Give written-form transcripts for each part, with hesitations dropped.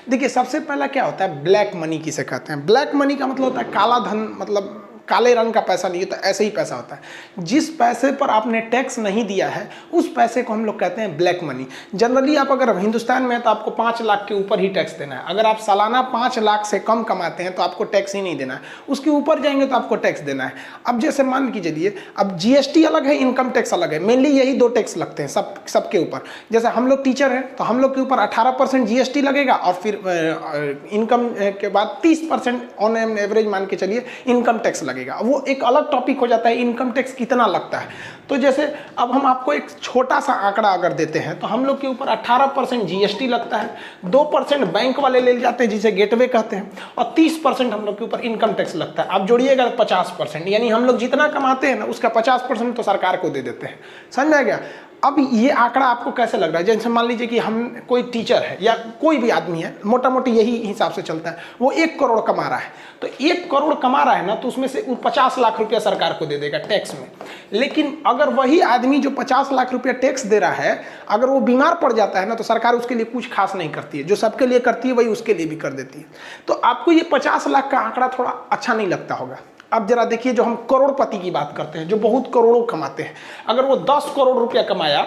देखिए सबसे पहला क्या होता है, ब्लैक मनी किसे कहते हैं। ब्लैक मनी का मतलब होता है काला धन, मतलब काले रंग का पैसा नहीं होता, ऐसे ही पैसा होता है। जिस पैसे पर आपने टैक्स नहीं दिया है उस पैसे को हम लोग कहते हैं ब्लैक मनी। जनरली आप अगर हिंदुस्तान में है तो आपको 5 लाख के ऊपर ही टैक्स देना है। अगर आप सालाना 5 लाख से कम कमाते हैं तो आपको टैक्स ही नहीं देना है, उसके ऊपर जाएंगे तो आपको टैक्स देना है। अब जैसे मान के चलिए, अब जीएसटी अलग है, इनकम टैक्स अलग है, मेनली यही 2 टैक्स लगते हैं सबके ऊपर। जैसे हम लोग टीचर हैं तो हम लोग के ऊपर 18% जीएसटी लगेगा और फिर इनकम के बाद 30% ऑन एन एवरेज मान के चलिए इनकम टैक्स लगेगा। वो एक अलग टॉपिक हो जाता है, इनकम टैक्स कितना लगता है। तो जैसे अब हम आपको एक छोटा सा आंकड़ा अगर देते हैं तो हम लोग के ऊपर 18% जीएसटी लगता है, 2% बैंक वाले ले जाते हैं जिसे गेटवे कहते हैं, और 30% हम लोग के ऊपर इनकम टैक्स लगता है। आप जोड़िएगा 50%, यानी हम लोग जितना कमाते हैं ना उसका 50% तो सरकार को दे देते हैं। समझ आ गया। अब ये आंकड़ा आपको कैसे लग रहा है, जैसे मान लीजिए कि हम कोई टीचर है या कोई भी आदमी है, मोटा मोटी यही हिसाब से चलता है, वो 1 करोड़ कमा रहा है, तो 1 करोड़ कमा रहा है ना, तो उसमें से 50 लाख रुपया सरकार को दे देगा टैक्स में। लेकिन अगर वही आदमी जो 50 लाख रुपया टैक्स दे रहा है, अगर वो बीमार पड़ जाता है ना, तो सरकार उसके लिए कुछ खास नहीं करती है। जो सबके लिए करती है वही उसके लिए भी कर देती है। तो आपको ये 50 लाख का आंकड़ा थोड़ा अच्छा नहीं लगता होगा। अब जरा देखिए, जो हम करोड़पति की बात करते हैं, जो बहुत करोड़ों कमाते हैं, अगर वो 10 करोड़ रुपया कमाया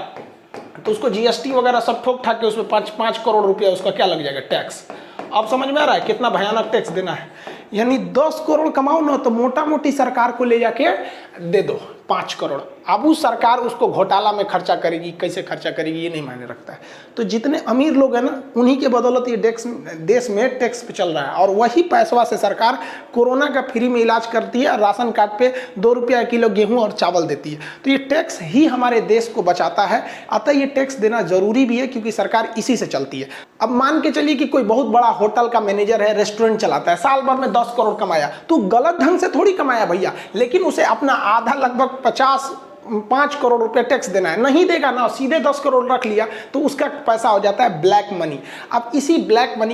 तो उसको जीएसटी वगैरह सब ठोक ठाक के उसमें 5 करोड़ रुपया उसका क्या लग जाएगा, टैक्स। अब समझ में आ रहा है कितना भयानक टैक्स देना है। यानी 10 करोड़ कमाओ ना तो मोटा मोटी सरकार को ले जाके दे दो 5 करोड़। अब उस सरकार उसको घोटाला में खर्चा करेगी, कैसे खर्चा करेगी ये नहीं मायने रखता है। तो जितने अमीर लोग हैं ना, उन्हीं के बदौलत ये देश में टैक्स पे चल रहा है, और वही पैसवा से सरकार कोरोना का फ्री में इलाज करती है, राशन कार्ड पे 2 रुपया किलो गेहूं और चावल देती है। तो ये टैक्स ही हमारे देश को बचाता है, अतः ये टैक्स देना जरूरी भी है क्योंकि सरकार इसी से चलती है। अब मान के चलिए कि कोई बहुत बड़ा होटल का मैनेजर है, रेस्टोरेंट चलाता है, साल भर में 10 करोड़ कमाया, तो गलत ढंग से थोड़ी कमाया भैया, लेकिन उसे अपना आधा लगभग 5 करोड़ रुपए टैक्स देना है, नहीं देगा ना, सीधे 10 करोड़ रख लिया तो उसका पैसा हो जाता है ब्लैक मनी। अब इसी ब्लैक मनी